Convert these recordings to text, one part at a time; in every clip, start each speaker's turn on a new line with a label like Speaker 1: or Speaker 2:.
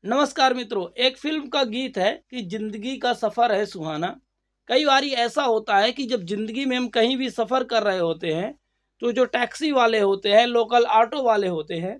Speaker 1: नमस्कार मित्रों, एक फिल्म का गीत है कि जिंदगी का सफ़र है सुहाना। कई बारी ऐसा होता है कि जब जिंदगी में हम कहीं भी सफ़र कर रहे होते हैं तो जो टैक्सी वाले होते हैं, लोकल ऑटो वाले होते हैं,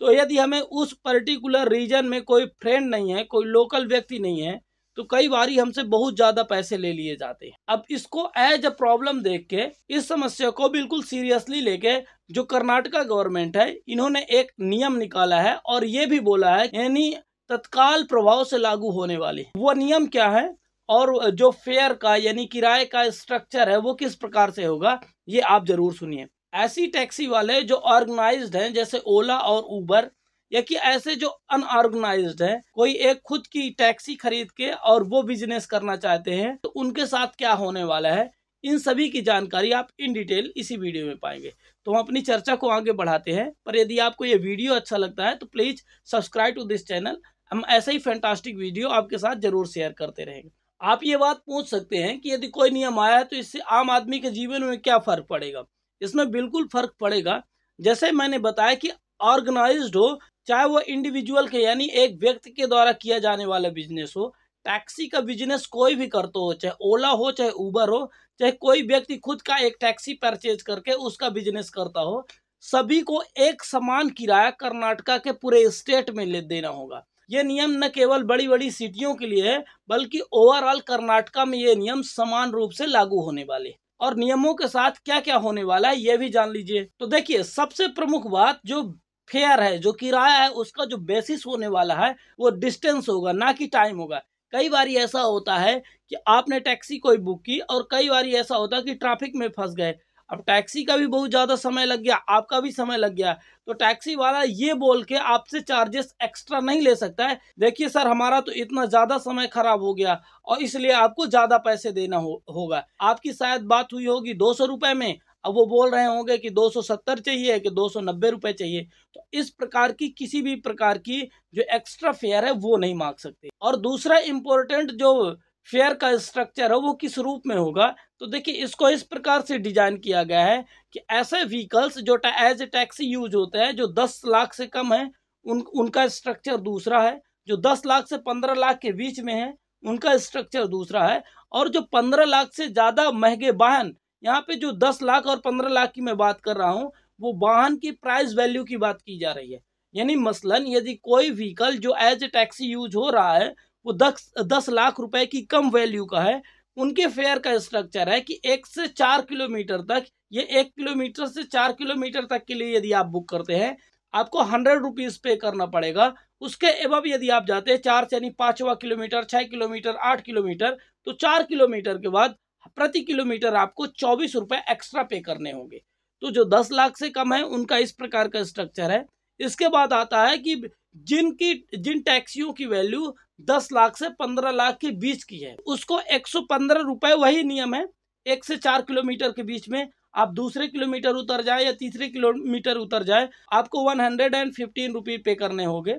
Speaker 1: तो यदि हमें उस पर्टिकुलर रीजन में कोई फ्रेंड नहीं है, कोई लोकल व्यक्ति नहीं है, तो कई बारी हमसे बहुत ज़्यादा पैसे ले लिए जाते हैं। अब इसको एज अ प्रॉब्लम देख के, इस समस्या को बिल्कुल सीरियसली लेके जो कर्नाटका गवर्नमेंट है, इन्होंने एक नियम निकाला है और ये भी बोला है यानी तत्काल प्रभाव से लागू होने वाली। वो नियम क्या है और जो फेयर का यानी किराए का स्ट्रक्चर है वो किस प्रकार से होगा, ये आप जरूर सुनिए। ऐसी टैक्सी वाले जो ऑर्गेनाइज्ड हैं जैसे ओला और उबर, या कि ऐसे जो अनऑर्गेनाइज्ड है, कोई एक खुद की टैक्सी खरीद के और वो बिजनेस करना चाहते हैं, तो उनके साथ क्या होने वाला है, इन सभी की जानकारी आप इन डिटेल इसी वीडियो में पाएंगे। तो हम अपनी चर्चा को आगे बढ़ाते हैं, पर यदि आपको ये वीडियो अच्छा लगता है तो please subscribe to this channel. हम ऐसे ही फैंटास्टिक वीडियो आपके साथ जरूर शेयर करते रहेंगे। आप ये बात पूछ सकते हैं कि यदि कोई नियम आया है तो इससे आम आदमी के जीवन में क्या फर्क पड़ेगा। इसमें बिल्कुल फर्क पड़ेगा। जैसे मैंने बताया कि ऑर्गेनाइज्ड हो, चाहे वो इंडिविजुअल के यानी एक व्यक्ति के द्वारा किया जाने वाला बिजनेस हो, टैक्सी का बिजनेस कोई भी करता हो, चाहे ओला हो, चाहे उबर हो, चाहे कोई व्यक्ति खुद का एक टैक्सी परचेज करके उसका बिजनेस करता हो, सभी को एक समान किराया कर्नाटका के पूरे स्टेट में ले देना होगा। ये नियम न केवल बड़ी बड़ी सिटियों के लिए है, बल्कि ओवरऑल कर्नाटका में ये नियम समान रूप से लागू होने वाले। और नियमों के साथ क्या क्या होने वाला है ये भी जान लीजिए। तो देखिए, सबसे प्रमुख बात जो फेयर है, जो किराया है, उसका जो बेसिस होने वाला है वो डिस्टेंस होगा, ना कि टाइम होगा। कई बार ऐसा होता है कि आपने टैक्सी कोई बुक की और कई बार ऐसा होता है कि ट्रैफिक में फंस गए। अब टैक्सी का भी बहुत ज़्यादा समय लग गया, आपका भी समय लग गया, तो टैक्सी वाला ये बोल के आपसे चार्जेस एक्स्ट्रा नहीं ले सकता है, देखिए सर हमारा तो इतना ज़्यादा समय खराब हो गया और इसलिए आपको ज़्यादा पैसे देना होगा। आपकी शायद बात हुई होगी 200 रुपये में, अब वो बोल रहे होंगे कि 270 चाहिए कि 290 रुपये चाहिए। तो इस प्रकार की किसी भी प्रकार की जो एक्स्ट्रा फेयर है वो नहीं मांग सकते। और दूसरा इम्पोर्टेंट जो फेयर का स्ट्रक्चर है वो किस रूप में होगा, तो देखिए इसको इस प्रकार से डिजाइन किया गया है कि ऐसे व्हीकल्स जो एज ए टैक्सी यूज होते हैं जो 10 लाख से कम है, उनका स्ट्रक्चर दूसरा है। जो 10 लाख से 15 लाख के बीच में है उनका स्ट्रक्चर दूसरा है। और जो 15 लाख से ज़्यादा महंगे वाहन, यहाँ पे जो 10 लाख और 15 लाख की मैं बात कर रहा हूँ, वो वाहन की प्राइस वैल्यू की बात की जा रही है। यानी मसलन यदि कोई व्हीकल जो एज ए टैक्सी यूज हो रहा है वो 10 लाख रुपए की कम वैल्यू का है, उनके फेयर का स्ट्रक्चर है कि 1 से 4 किलोमीटर तक, ये 1 किलोमीटर से 4 किलोमीटर तक के लिए यदि आप बुक करते हैं आपको 100 रुपीज़ पे करना पड़ेगा। उसके एवं यदि आप जाते हैं 4 यानी 5वां किलोमीटर, 6 किलोमीटर, 8 किलोमीटर, तो 4 किलोमीटर के बाद प्रति किलोमीटर आपको 24 रुपये एक्स्ट्रा पे करने होंगे। तो जो 10 लाख से कम है उनका इस प्रकार का स्ट्रक्चर है। इसके बाद आता है कि जिन टैक्सियों की वैल्यू 10 लाख से 15 लाख के बीच की है उसको 115 रुपये, वही नियम है, 1 से 4 किलोमीटर के बीच में आप दूसरे किलोमीटर उतर जाए या तीसरे किलोमीटर उतर जाए आपको 115 रुपये पे करने होंगे।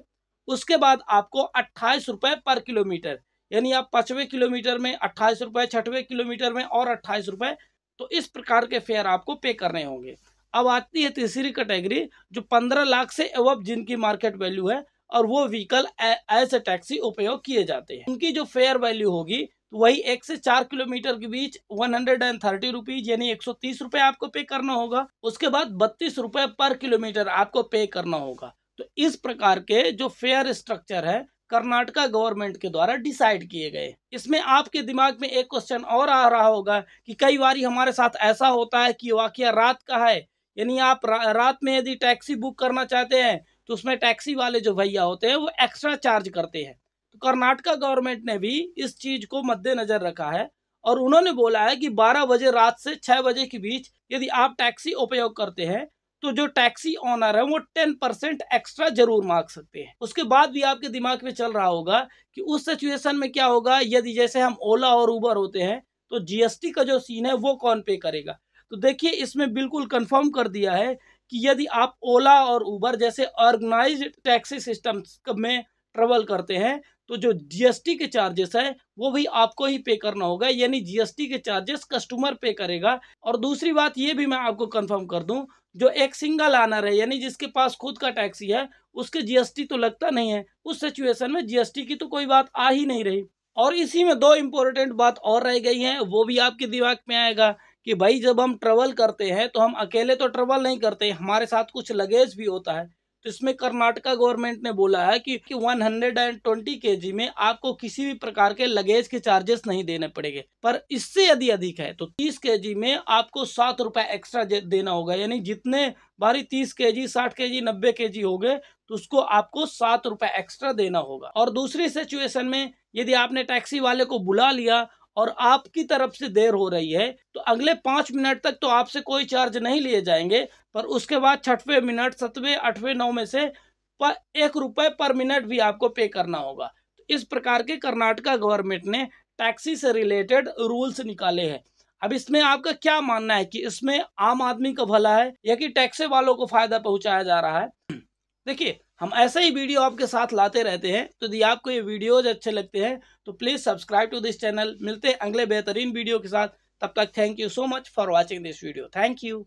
Speaker 1: उसके बाद आपको 28 रुपये पर किलोमीटर, यानी आप 5वें किलोमीटर में 28 रुपये, 6वें किलोमीटर में और 28 रुपये, तो इस प्रकार के फेयर आपको पे करने होंगे। अब आती है तीसरी कैटेगरी जो 15 लाख से एवं जिनकी मार्केट वैल्यू है और वो व्हीकल एज ए टैक्सी उपयोग किए जाते हैं। उनकी जो फेयर वैल्यू होगी तो वही 1 से 4 किलोमीटर के बीच 130 रुपीज यानी 130 रुपये आपको पे करना होगा। उसके बाद 32 रुपये पर किलोमीटर आपको पे करना होगा। तो इस प्रकार के जो फेयर स्ट्रक्चर है कर्नाटका गवर्नमेंट के द्वारा डिसाइड किए गए। इसमें आपके दिमाग में एक क्वेश्चन और आ रहा होगा कि कई बार हमारे साथ ऐसा होता है कि वाकया रात का है, यानी आप रात में यदि टैक्सी बुक करना चाहते हैं तो उसमें टैक्सी वाले जो भैया होते हैं वो एक्स्ट्रा चार्ज करते हैं। तो कर्नाटका गवर्नमेंट ने भी इस चीज को मद्देनजर रखा है और उन्होंने बोला है कि 12 बजे रात से 6 बजे के बीच यदि आप टैक्सी उपयोग करते हैं तो जो टैक्सी ओनर है वो 10% एक्स्ट्रा जरूर मांग सकते हैं। उसके बाद भी आपके दिमाग में चल रहा होगा कि उस सिचुएशन में क्या होगा यदि जैसे हम ओला और उबर होते हैं तो जीएसटी का जो सीन है वो कौन पे करेगा। तो देखिए इसमें बिल्कुल कंफर्म कर दिया है कि यदि आप ओला और उबर जैसे ऑर्गेनाइज्ड टैक्सी सिस्टम में ट्रेवल करते हैं तो जो जीएसटी के चार्जेस है वो भी आपको ही पे करना होगा, यानी जीएसटी के चार्जेस कस्टमर पे करेगा। और दूसरी बात ये भी मैं आपको कंफर्म कर दूं, जो एक सिंगल ऑनर है यानी जिसके पास खुद का टैक्सी है उसके जीएसटी तो लगता नहीं है। उस सिचुएशन में जीएसटी की तो कोई बात आ ही नहीं रही। और इसी में दो इम्पोर्टेंट बात और रह गई हैं, वो भी आपके दिमाग में आएगा कि भाई जब हम ट्रेवल करते हैं तो हम अकेले तो ट्रेवल नहीं करते, हमारे साथ कुछ लगेज भी होता है। तो इसमें कर्नाटका गवर्नमेंट ने बोला है कि 120 kg में आपको किसी भी प्रकार के लगेज के चार्जेस नहीं देने पड़ेंगे, पर इससे यदि अधिक है तो 30 kg में आपको 7 रुपए एक्स्ट्रा देना होगा। यानी जितने भारी 30 kg, 60 kg, 90 kg हो गए तो उसको आपको 7 रुपए एक्स्ट्रा देना होगा। और दूसरी सिचुएशन में यदि आपने टैक्सी वाले को बुला लिया और आपकी तरफ से देर हो रही है तो अगले 5 मिनट तक तो आपसे कोई चार्ज नहीं लिए जाएंगे, पर उसके बाद 6वें मिनट, 7वें, 8वें, 9 में से 1 रुपए पर मिनट भी आपको पे करना होगा। तो इस प्रकार के कर्नाटका गवर्नमेंट ने टैक्सी से रिलेटेड रूल्स निकाले हैं। अब इसमें आपका क्या मानना है कि इसमें आम आदमी का भला है या कि टैक्सी वालों को फायदा पहुंचाया जा रहा है? देखिए, हम ऐसे ही वीडियो आपके साथ लाते रहते हैं, तो यदि आपको ये वीडियोज अच्छे लगते हैं तो please subscribe to this channel. मिलते हैं अगले बेहतरीन वीडियो के साथ, तब तक thank you so much for watching this video. Thank you.